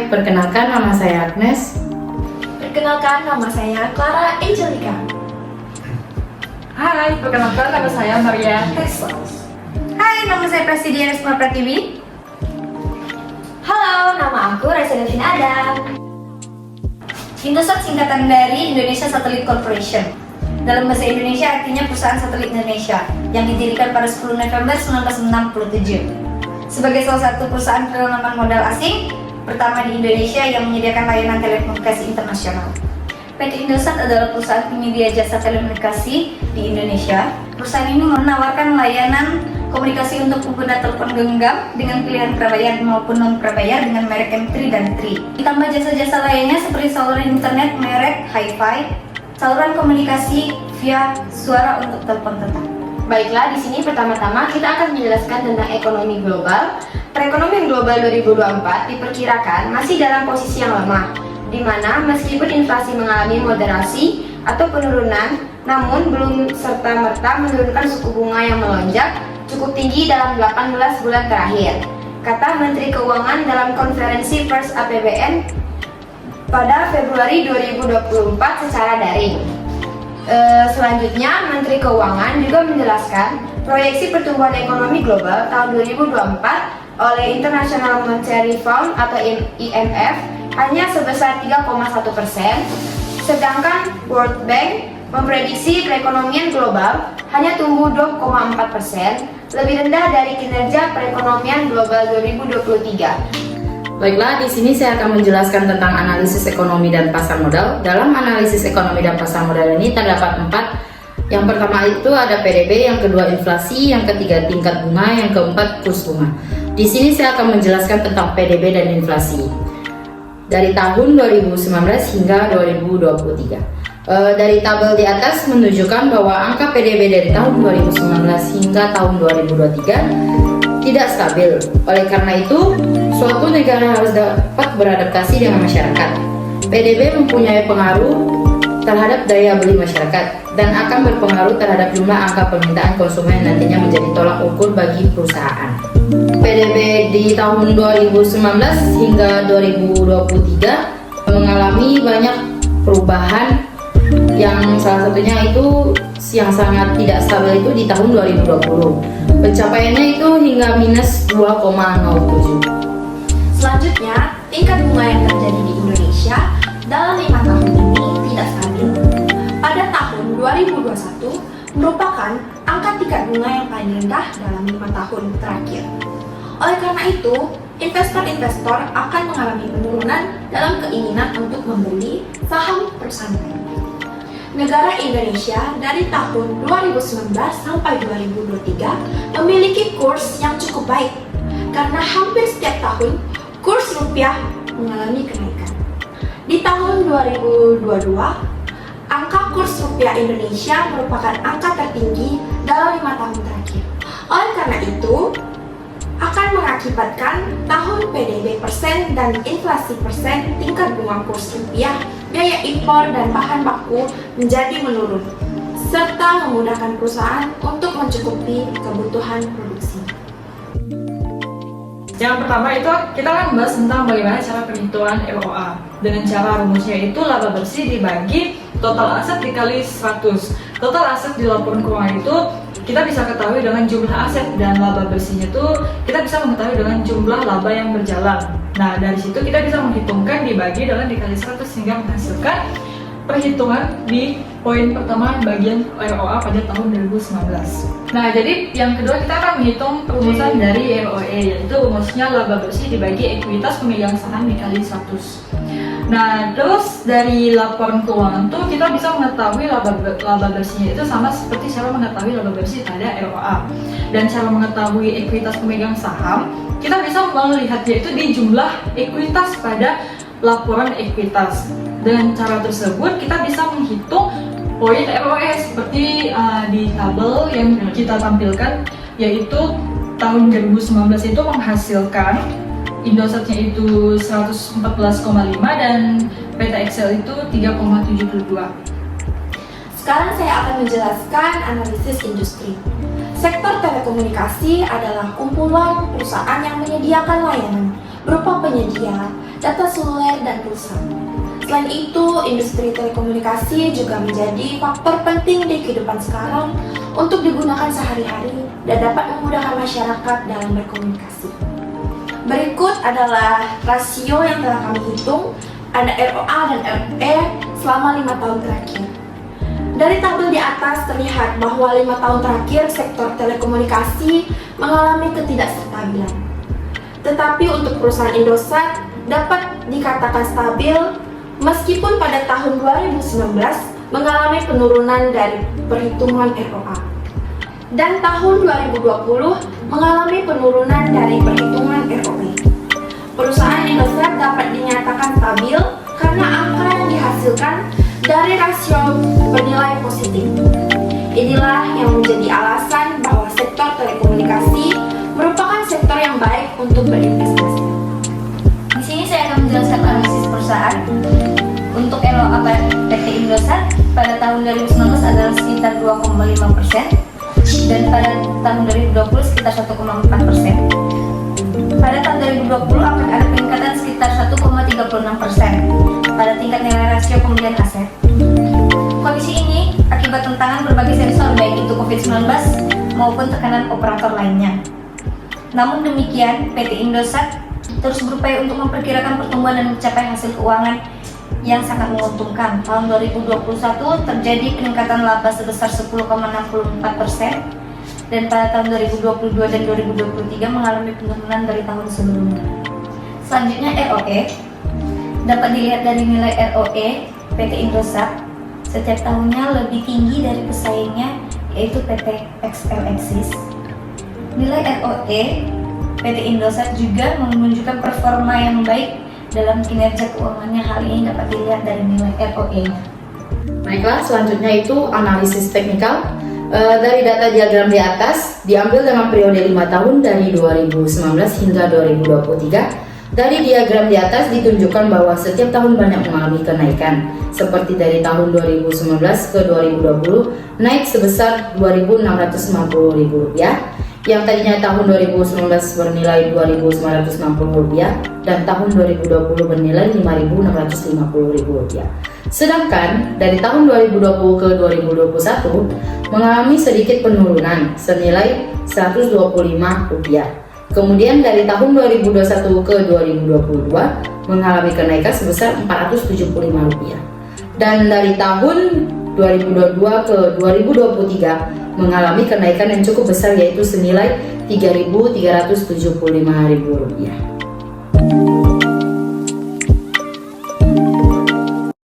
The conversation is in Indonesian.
perkenalkan nama saya Agnes. Perkenalkan, nama saya Clara Angelica. Hai, perkenalkan nama saya Maria Tesla. Hai, nama saya Prasidia Resma Pratiwi. Halo, nama aku Raisa Devin Adam. Indosat singkatan dari Indonesia Satellite Corporation. Dalam bahasa Indonesia artinya Perusahaan Satelit Indonesia yang didirikan pada 10 November 1967. Sebagai salah satu perusahaan penanaman modal asing pertama di Indonesia yang menyediakan layanan telekomunikasi internasional. PT Indosat adalah perusahaan penyedia jasa telekomunikasi di Indonesia. Perusahaan ini menawarkan layanan komunikasi untuk pengguna telepon genggam dengan pilihan prabayar maupun non-prabayar dengan merek M3 dan Tri. Ditambah jasa-jasa lainnya seperti saluran internet merek Hi-Fi, saluran komunikasi via suara untuk telepon genggam. Baiklah, di sini pertama-tama kita akan menjelaskan tentang ekonomi global. Perekonomian global 2024 diperkirakan masih dalam posisi yang lemah, di mana meskipun inflasi mengalami moderasi atau penurunan, namun belum serta-merta menurunkan suku bunga yang melonjak cukup tinggi dalam 18 bulan terakhir, kata Menteri Keuangan dalam konferensi pers APBN pada Februari 2024 secara daring. Selanjutnya, Menteri Keuangan juga menjelaskan proyeksi pertumbuhan ekonomi global tahun 2024 oleh International Monetary Fund atau IMF hanya sebesar 3,1%, sedangkan World Bank memprediksi perekonomian global hanya tumbuh 2,4%, lebih rendah dari kinerja perekonomian global 2023. Baiklah, di sini saya akan menjelaskan tentang analisis ekonomi dan pasar modal. Dalam analisis ekonomi dan pasar modal ini terdapat 4. Yang pertama itu ada PDB, yang kedua inflasi, yang ketiga tingkat bunga, yang keempat kurs bunga. Di sini saya akan menjelaskan tentang PDB dan inflasi dari tahun 2019 hingga 2023. Dari tabel di atas menunjukkan bahwa angka PDB dari tahun 2019 hingga tahun 2023 tidak stabil. Oleh karena itu, suatu negara harus dapat beradaptasi dengan masyarakat. PDB mempunyai pengaruh terhadap daya beli masyarakat dan akan berpengaruh terhadap jumlah angka permintaan konsumen yang nantinya menjadi tolak ukur bagi perusahaan. PDB di tahun 2019 hingga 2023 mengalami banyak perubahan, yang salah satunya itu yang sangat tidak stabil itu di tahun 2020. Pencapaiannya itu hingga minus 2,07. Selanjutnya, tingkat bunga yang terjadi di Indonesia dalam 5 tahun ini tidak stabil. Pada tahun 2021 merupakan angka tingkat bunga yang paling rendah dalam 5 tahun terakhir. Oleh karena itu, investor-investor akan mengalami penurunan dalam keinginan untuk membeli saham perusahaan. Negara Indonesia dari tahun 2019 sampai 2023 memiliki kurs yang cukup baik karena hampir setiap tahun kurs rupiah mengalami kenaikan. Di tahun 2022, angka kurs rupiah Indonesia merupakan angka tertinggi dalam 5 tahun terakhir. Oleh karena itu, akan mengakibatkan tahun PDB persen dan inflasi persen tingkat bunga kurs rupiah, biaya impor dan bahan baku menjadi menurun, serta memudahkan perusahaan untuk mencukupi kebutuhan produksi. Yang pertama itu kita akan membahas tentang bagaimana cara perhitungan ROA. Dengan cara rumusnya itu laba bersih dibagi total aset dikali 100. Total aset di laporan keuangan itu kita bisa ketahui dengan jumlah aset, dan laba bersihnya itu kita bisa mengetahui dengan jumlah laba yang berjalan. Nah, dari situ kita bisa menghitungkan dibagi dengan dikali 100 sehingga menghasilkan perhitungan di poin pertama bagian ROA pada tahun 2019. Nah, jadi yang kedua kita akan menghitung perumusan dari ROE, yaitu rumusnya laba bersih dibagi ekuitas pemegang saham dikali 100. Nah, terus dari laporan keuangan tuh kita bisa mengetahui laba bersihnya itu sama seperti cara mengetahui laba bersih pada ROA. Dan cara mengetahui ekuitas pemegang saham, kita bisa melihatnya itu di jumlah ekuitas pada laporan ekuitas. Dengan cara tersebut kita bisa menghitung poin ROE seperti di tabel yang kita tampilkan, yaitu tahun 2019 itu menghasilkan Indosatnya itu 114,5 dan PT Excel itu 3,72. Sekarang saya akan menjelaskan analisis industri. Sektor telekomunikasi adalah kumpulan perusahaan yang menyediakan layanan berupa penyedia data seluler, dan pulsa. Selain itu, industri telekomunikasi juga menjadi faktor penting di kehidupan sekarang untuk digunakan sehari-hari dan dapat memudahkan masyarakat dalam berkomunikasi. Berikut adalah rasio yang telah kami hitung, ada ROA dan ROE selama 5 tahun terakhir. Dari tabel di atas terlihat bahwa 5 tahun terakhir sektor telekomunikasi mengalami ketidakstabilan. Tetapi untuk perusahaan Indosat dapat dikatakan stabil meskipun pada tahun 2019 mengalami penurunan dari perhitungan ROA. Dan tahun 2020 mengalami penurunan dari perhitungan ROE. Perusahaan Indosat dapat dinyatakan stabil karena angka yang dihasilkan dari rasio bernilai positif. Inilah yang menjadi alasan bahwa sektor telekomunikasi merupakan sektor yang baik untuk berinvestasi. Di sini saya akan menjelaskan analisis perusahaan. Untuk ROA PT Indosat pada tahun 2019 adalah sekitar 2,5%. Dan pada tahun 2020 sekitar 1,4%. Pada tahun 2020 akan ada peningkatan sekitar 1,36% pada tingkat nilai rasio pembelian aset. Kondisi ini akibat tantangan berbagai sensor baik itu COVID-19 maupun tekanan operator lainnya. Namun demikian, PT Indosat terus berupaya untuk memperkirakan pertumbuhan dan mencapai hasil keuangan yang sangat menguntungkan. Tahun 2021 terjadi peningkatan laba sebesar 10,64% dan pada tahun 2022 dan 2023 mengalami penurunan dari tahun sebelumnya. Selanjutnya ROE. Dapat dilihat dari nilai ROE PT Indosat setiap tahunnya lebih tinggi dari pesaingnya yaitu PT XLXis. Nilai ROE PT Indosat juga menunjukkan performa yang baik dalam kinerja keuangannya. Hal ini dapat dilihat dari nilai ROE-nya. Baiklah, selanjutnya itu analisis teknikal. Dari data diagram di atas diambil dengan periode 5 tahun dari 2019 hingga 2023. Dari diagram di atas ditunjukkan bahwa setiap tahun banyak mengalami kenaikan, seperti dari tahun 2019 ke 2020 naik sebesar Rp2.650.000, yang tadinya tahun 2019 bernilai Rp2.960 dan tahun 2020 bernilai Rp5.650.000. Sedangkan dari tahun 2020 ke 2021 mengalami sedikit penurunan senilai Rp125. Kemudian dari tahun 2021 ke 2022 mengalami kenaikan sebesar Rp475. Dan dari tahun 2022 ke 2023 mengalami kenaikan yang cukup besar yaitu senilai Rp3.375.000.